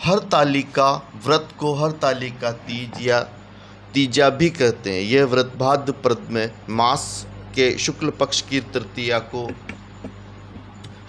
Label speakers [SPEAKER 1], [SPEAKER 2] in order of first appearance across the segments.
[SPEAKER 1] हरतालिका व्रत को हरतालिका तीज या तीजा भी कहते हैं। यह व्रत भाद्रपद में मास के शुक्ल पक्ष की तृतीया को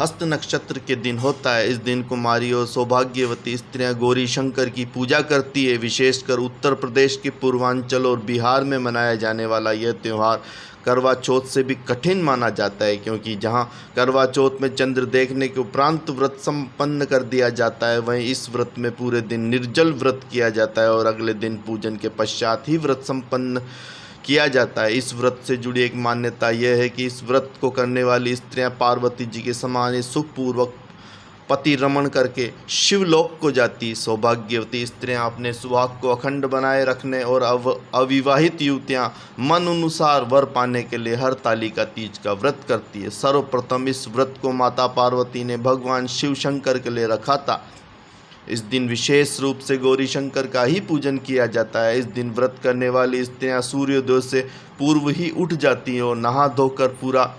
[SPEAKER 1] हस्त नक्षत्र के दिन होता है। इस दिन कुमारी और सौभाग्यवती स्त्रियां गौरी शंकर की पूजा करती है। विशेषकर उत्तर प्रदेश के पूर्वांचल और बिहार में मनाया जाने वाला यह त्यौहार करवा चौथ से भी कठिन माना जाता है, क्योंकि जहां करवा चौथ में चंद्र देखने के उपरांत व्रत संपन्न कर दिया जाता है, वहीं इस व्रत में पूरे दिन निर्जल व्रत किया जाता है और अगले दिन पूजन के पश्चात ही व्रत संपन्न किया जाता है। इस व्रत से जुड़ी एक मान्यता यह है कि इस व्रत को करने वाली स्त्रियां पार्वती जी के समान ही सुखपूर्वक पति रमण करके शिवलोक को जाती। सौभाग्यवती स्त्रियां अपने सुहाग को अखंड बनाए रखने और अविवाहित युवतियां मन अनुसार वर पाने के लिए हरतालिका तीज का व्रत करती है। सर्वप्रथम इस व्रत को माता पार्वती ने भगवान शिव शंकर के लिए रखा था। इस दिन विशेष रूप से गौरी शंकर का ही पूजन किया जाता है। इस दिन व्रत करने वाली स्त्रियां सूर्योदय से पूर्व ही उठ जाती हैं और नहा धोकर पूरा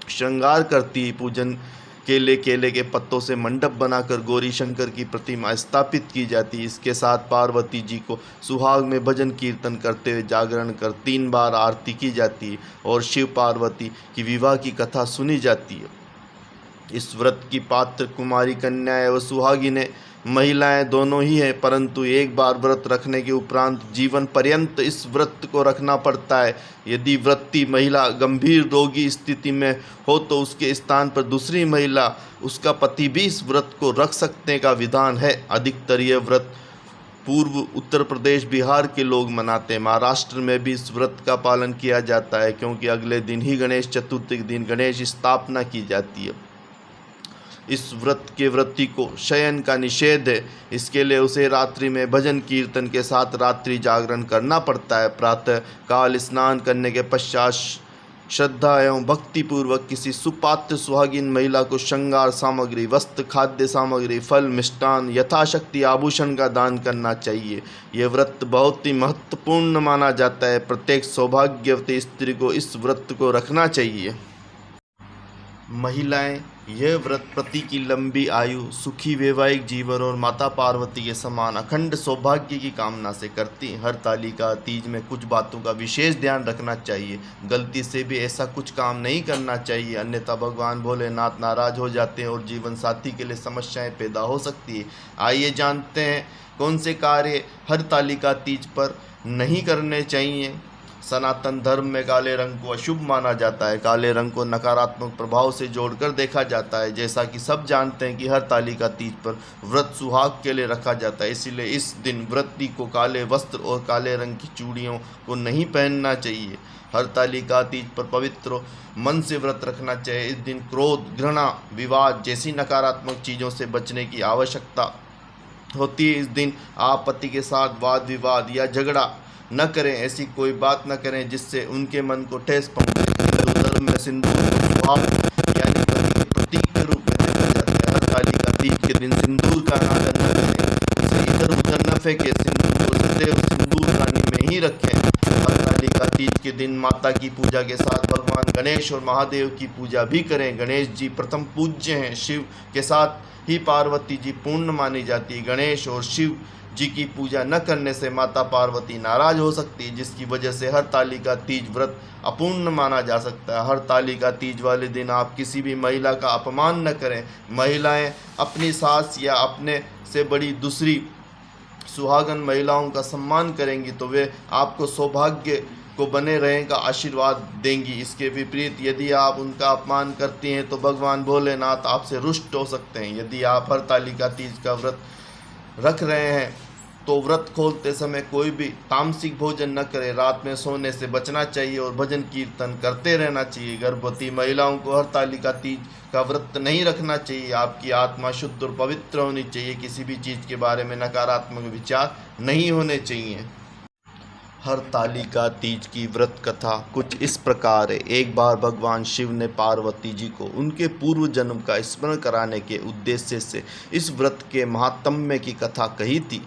[SPEAKER 1] श्रृंगार करती। पूजन के लिए केले के पत्तों से मंडप बनाकर गौरी शंकर की प्रतिमा स्थापित की जाती है। इसके साथ पार्वती जी को सुहाग में भजन कीर्तन करते हुए जागरण कर 3 बार आरती की जाती है और शिव पार्वती की विवाह की कथा सुनी जाती है। इस व्रत की पात्र कुमारी कन्या एवं सुहागिनें महिलाएं दोनों ही हैं, परंतु एक बार व्रत रखने के उपरांत जीवन पर्यंत इस व्रत को रखना पड़ता है। यदि व्रती महिला गंभीर रोगी स्थिति में हो तो उसके स्थान पर दूसरी महिला उसका पति भी इस व्रत को रख सकने का विधान है। अधिकतर यह व्रत पूर्व उत्तर प्रदेश बिहार के लोग मनाते हैं। महाराष्ट्र में भी इस व्रत का पालन किया जाता है, क्योंकि अगले दिन ही गणेश चतुर्थी के दिन गणेश स्थापना की जाती है। इस व्रत के व्रती को शयन का निषेध है, इसके लिए उसे रात्रि में भजन कीर्तन के साथ रात्रि जागरण करना पड़ता है। प्रातः काल स्नान करने के पश्चात श्रद्धा एवं भक्तिपूर्वक किसी सुपात्र सुहागिन महिला को श्रृंगार सामग्री, वस्त्र, खाद्य सामग्री, फल, मिष्टान, यथाशक्ति आभूषण का दान करना चाहिए। यह व्रत बहुत ही महत्वपूर्ण माना जाता है। प्रत्येक सौभाग्यवती स्त्री को इस व्रत को रखना चाहिए। महिलाएं यह व्रत पति की लंबी आयु, सुखी वैवाहिक जीवन और माता पार्वती के समान अखंड सौभाग्य की कामना से करती हैं। हरतालिका तीज में कुछ बातों का विशेष ध्यान रखना चाहिए। गलती से भी ऐसा कुछ काम नहीं करना चाहिए, अन्यथा भगवान भोलेनाथ नाराज हो जाते हैं और जीवन साथी के लिए समस्याएं पैदा हो सकती है। आइए जानते हैं कौन से कार्य हरतालिका तीज पर नहीं करने चाहिए। सनातन धर्म में काले रंग को अशुभ माना जाता है। काले रंग को नकारात्मक प्रभाव से जोड़कर देखा जाता है। जैसा कि सब जानते हैं कि हरतालिका तीज पर व्रत सुहाग के लिए रखा जाता है, इसीलिए इस दिन व्रती को काले वस्त्र और काले रंग की चूड़ियों को नहीं पहनना चाहिए। हरतालिका तीज पर पवित्र मन से व्रत रखना चाहिए। इस दिन क्रोध, घृणा, विवाद जैसी नकारात्मक चीज़ों से बचने की आवश्यकता होती है। इस दिन आप पति के साथ वाद विवाद या झगड़ा न करें। ऐसी कोई बात न करें जिससे उनके मन को ठेस पहुंचे। हिंदू धर्म में सिंदूर भाव यानी के प्रतीक के रूप में देखा जाता है। हरतालिका तीज के दिन सिंदूर का अनादर न करें, इसे इधर उधर न फेंकें, सिंदूर को सदैव सिंदूर खाने में ही रखें। हरतालिका तीज के दिन माता की पूजा के साथ भगवान गणेश और महादेव की पूजा भी करें। गणेश जी प्रथम पूज्य हैं। शिव के साथ ही पार्वती जी पूर्ण मानी जाती है। गणेश और शिव जी की पूजा न करने से माता पार्वती नाराज हो सकती है, जिसकी वजह से हरतालिका तीज व्रत अपूर्ण माना जा सकता है। हरतालिका तीज वाले दिन आप किसी भी महिला का अपमान न करें। महिलाएं अपनी सास या अपने से बड़ी दूसरी सुहागन महिलाओं का सम्मान करेंगी तो वे आपको सौभाग्य को बने रहने का आशीर्वाद देंगी। इसके विपरीत यदि आप उनका अपमान करती हैं तो भगवान भोलेनाथ आपसे रुष्ट हो सकते हैं। यदि आप हरतालिका तीज का व्रत रख रहे हैं तो व्रत खोलते समय कोई भी तामसिक भोजन न करें। रात में सोने से बचना चाहिए और भजन कीर्तन करते रहना चाहिए। गर्भवती महिलाओं को हरतालिका तीज का व्रत नहीं रखना चाहिए। आपकी आत्मा शुद्ध और पवित्र होनी चाहिए। किसी भी चीज़ के बारे में नकारात्मक विचार नहीं होने चाहिए। हरतालिका तीज की व्रत कथा कुछ इस प्रकार है। एक बार भगवान शिव ने पार्वती जी को उनके पूर्व जन्म का स्मरण कराने के उद्देश्य से इस व्रत के महात्म्य की कथा कही थी।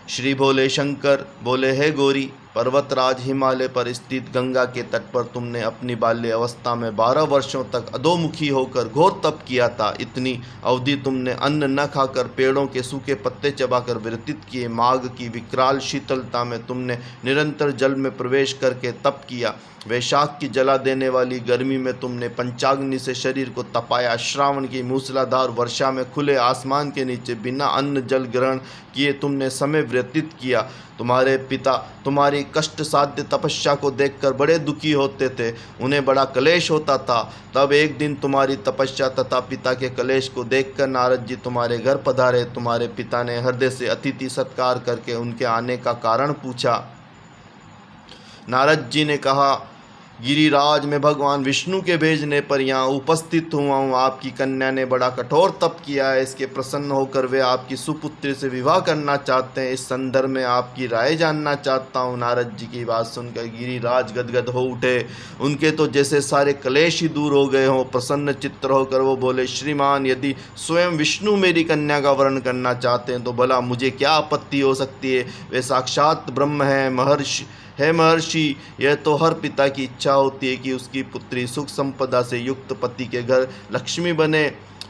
[SPEAKER 1] श्री भोले शंकर बोले, है गौरी, पर्वतराज हिमालय पर स्थित गंगा के तट पर तुमने अपनी बाल्य अवस्था में 12 वर्षों तक अधोमुखी होकर घोर तप किया था। इतनी अवधि तुमने अन्न न खाकर पेड़ों के सूखे पत्ते चबाकर व्यतीत किए। माघ की विकराल शीतलता में तुमने निरंतर जल में प्रवेश करके तप किया। वैशाख की जला देने वाली गर्मी में तुमने पंचाग्नि से शरीर को तपाया। श्रावण की मूसलाधार वर्षा में खुले आसमान के नीचे बिना अन्न जल ग्रहण किए तुमने समय व्यतीत किया। तुम्हारे पिता तुम्हारी कष्ट साध्य तपस्या को देखकर बड़े दुखी होते थे, उन्हें बड़ा क्लेश होता था। तब एक दिन तुम्हारी तपस्या तथा पिता के क्लेश को देखकर नारद जी तुम्हारे घर पधारे। तुम्हारे पिता ने हृदय से अतिथि सत्कार करके उनके आने का कारण पूछा। नारद जी ने कहा, गिरिराज, मैं भगवान विष्णु के भेजने पर यहाँ उपस्थित हुआ हूँ। आपकी कन्या ने बड़ा कठोर तप किया है, इसके प्रसन्न होकर वे आपकी सुपुत्री से विवाह करना चाहते हैं। इस संदर्भ में आपकी राय जानना चाहता हूँ। नारद जी की बात सुनकर गिरिराज गदगद हो उठे। उनके तो जैसे सारे क्लेश ही दूर हो गए हों। प्रसन्न चित्त होकर वो बोले, श्रीमान, यदि स्वयं विष्णु मेरी कन्या का वर्ण करना चाहते हैं तो भला मुझे क्या आपत्ति हो सकती है। वे साक्षात ब्रह्म हैं, महर्षि। यह तो हर पिता की इच्छा होती है कि उसकी पुत्री सुख संपदा से युक्त पति के घर लक्ष्मी बने।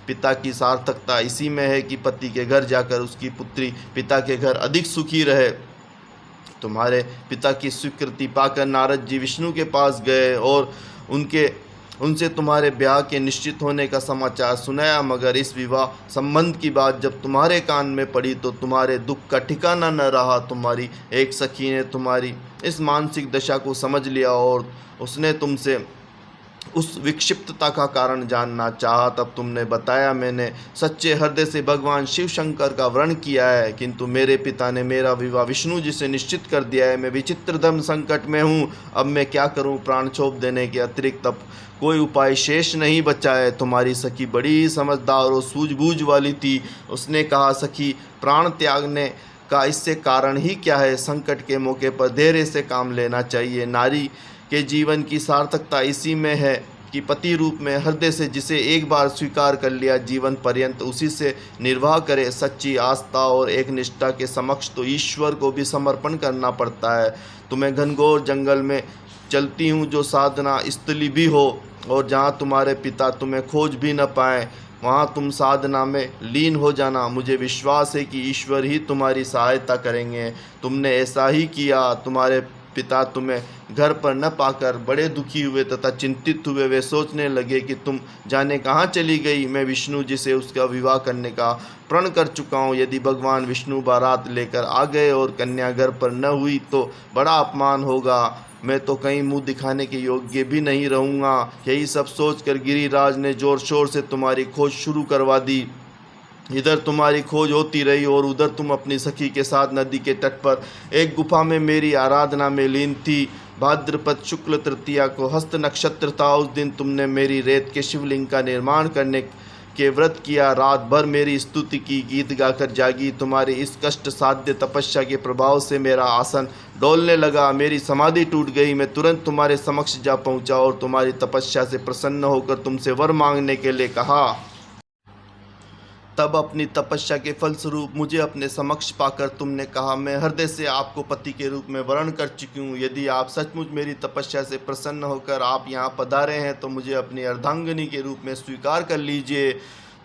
[SPEAKER 1] पिता की सार्थकता इसी में है कि पति के घर जाकर उसकी पुत्री पिता के घर अधिक सुखी रहे। तुम्हारे पिता की स्वीकृति पाकर नारद जी विष्णु के पास गए और उनसे तुम्हारे ब्याह के निश्चित होने का समाचार सुनाया। मगर इस विवाह संबंध की बात जब तुम्हारे कान में पड़ी तो तुम्हारे दुख का ठिकाना न रहा। तुम्हारी एक सखी ने तुम्हारी इस मानसिक दशा को समझ लिया और उसने तुमसे उस विक्षिप्तता का कारण जानना चाहा। तब तुमने बताया, मैंने सच्चे हृदय से भगवान शिव शंकर का वर्ण किया है, किंतु मेरे पिता ने मेरा विवाह विष्णु जी से निश्चित कर दिया है। मैं विचित्र धर्म संकट में हूँ, अब मैं क्या करूँ। प्राण छोप देने के अतिरिक्त अब कोई उपाय शेष नहीं बचा है। तुम्हारी सखी बड़ी समझदार और सूझबूझ वाली थी। उसने कहा, सखी, प्राण त्यागने का इससे कारण ही क्या है। संकट के मौके पर धैर्य से काम लेना चाहिए। नारी के जीवन की सार्थकता इसी में है कि पति रूप में हृदय से जिसे एक बार स्वीकार कर लिया, जीवन पर्यंत उसी से निर्वाह करे। सच्ची आस्था और एक निष्ठा के समक्ष तो ईश्वर को भी समर्पण करना पड़ता है। तुम्हें घनघोर जंगल में चलती हूँ जो साधना स्थली भी हो, और जहाँ तुम्हारे पिता तुम्हें खोज भी न पाएँ वहाँ तुम साधना में लीन हो जाना। मुझे विश्वास है कि ईश्वर ही तुम्हारी सहायता करेंगे। तुमने ऐसा ही किया। तुम्हारे पिता तुम्हें घर पर न पाकर बड़े दुखी हुए तथा चिंतित हुए। वे सोचने लगे कि तुम जाने कहाँ चली गई। मैं विष्णु जी से उसका विवाह करने का प्रण कर चुका हूँ। यदि भगवान विष्णु बारात लेकर आ गए और कन्या घर पर न हुई तो बड़ा अपमान होगा। मैं तो कहीं मुंह दिखाने के योग्य भी नहीं रहूँगा। यही सब सोचकर गिरिराज ने जोर शोर से तुम्हारी खोज शुरू करवा दी। इधर तुम्हारी खोज होती रही और उधर तुम अपनी सखी के साथ नदी के तट पर एक गुफा में मेरी आराधना में लीन थी। भाद्रपद शुक्ल तृतीया को हस्त नक्षत्र था। उस दिन तुमने मेरी रेत के शिवलिंग का निर्माण करने के व्रत किया। रात भर मेरी स्तुति की, गीत गाकर जागी। तुम्हारी इस कष्ट साध्य तपस्या के प्रभाव से मेरा आसन डोलने लगा, मेरी समाधि टूट गई। मैं तुरंत तुम्हारे समक्ष जा पहुंचा और तुम्हारी तपस्या से प्रसन्न होकर तुमसे वर मांगने के लिए कहा। तब अपनी तपस्या के फलस्वरूप मुझे अपने समक्ष पाकर तुमने कहा, मैं हृदय से आपको पति के रूप में वर्ण कर चुकी हूँ। यदि आप सचमुच मेरी तपस्या से प्रसन्न होकर आप यहाँ पधारे हैं तो मुझे अपनी अर्धांगिनी के रूप में स्वीकार कर लीजिए।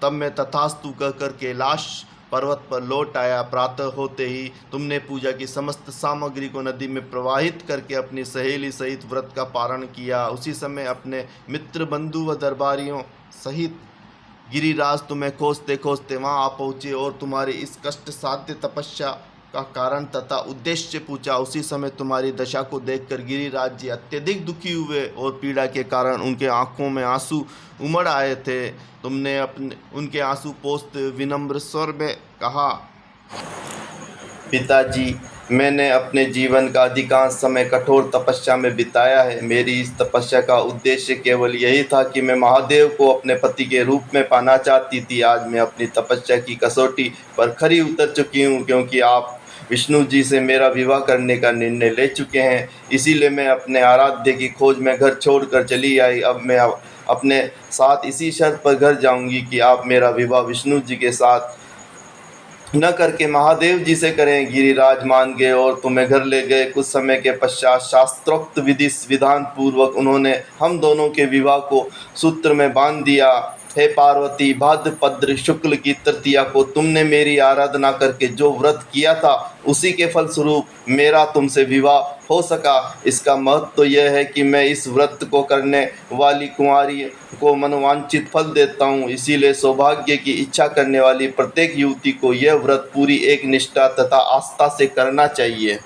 [SPEAKER 1] तब मैं तथास्तु कहकर कैलाश पर्वत पर लौट आया। प्रातः होते ही तुमने पूजा की समस्त सामग्री को नदी में प्रवाहित करके अपनी सहेली सहित व्रत का पारण किया। उसी समय अपने मित्र, बंधु व दरबारियों सहित गिरिराज तुम्हें खोजते खोजते वहाँ आ पहुँचे और तुम्हारी इस कष्ट साध्य तपस्या का कारण तथा उद्देश्य पूछा। उसी समय तुम्हारी दशा को देखकर गिरिराज जी अत्यधिक दुखी हुए और पीड़ा के कारण उनके आंखों में आंसू उमड़ आए थे। तुमने उनके आंसू पोंछते विनम्र स्वर में कहा, पिताजी, मैंने अपने जीवन का अधिकांश समय कठोर तपस्या में बिताया है। मेरी इस तपस्या का उद्देश्य केवल यही था कि मैं महादेव को अपने पति के रूप में पाना चाहती थी। आज मैं अपनी तपस्या की कसौटी पर खरी उतर चुकी हूँ, क्योंकि आप विष्णु जी से मेरा विवाह करने का निर्णय ले चुके हैं। इसीलिए मैं अपने आराध्य की खोज में घर छोड़कर चली आई। अब मैं अपने साथ इसी शर्त पर घर जाऊंगी कि आप मेरा विवाह विष्णु जी के साथ न करके महादेव जी से करें। गिरिराज मान गए और तुम्हें घर ले गए। कुछ समय के पश्चात शास्त्रोक्त विधि विधान पूर्वक उन्होंने हम दोनों के विवाह को सूत्र में बांध दिया। हे पार्वती, भाद्रपद शुक्ल की तृतीया को तुमने मेरी आराधना करके जो व्रत किया था, उसी के फलस्वरूप मेरा तुमसे विवाह हो सका। इसका महत्व तो यह है कि मैं इस व्रत को करने वाली कुंवारी को मनोवांछित फल देता हूँ। इसीलिए सौभाग्य की इच्छा करने वाली प्रत्येक युवती को यह व्रत पूरी एक निष्ठा तथा आस्था से करना चाहिए।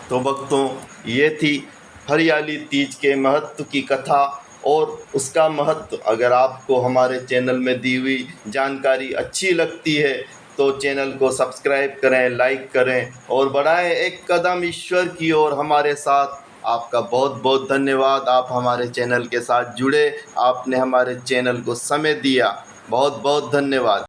[SPEAKER 1] तो भक्तों, ये थी हरियाली तीज के महत्व की कथा और उसका महत्व। अगर आपको हमारे चैनल में दी हुई जानकारी अच्छी लगती है तो चैनल को सब्सक्राइब करें, लाइक करें और बढ़ाएं एक कदम ईश्वर की ओर हमारे साथ। आपका बहुत बहुत धन्यवाद। आप हमारे चैनल के साथ जुड़े, आपने हमारे चैनल को समय दिया। बहुत बहुत धन्यवाद।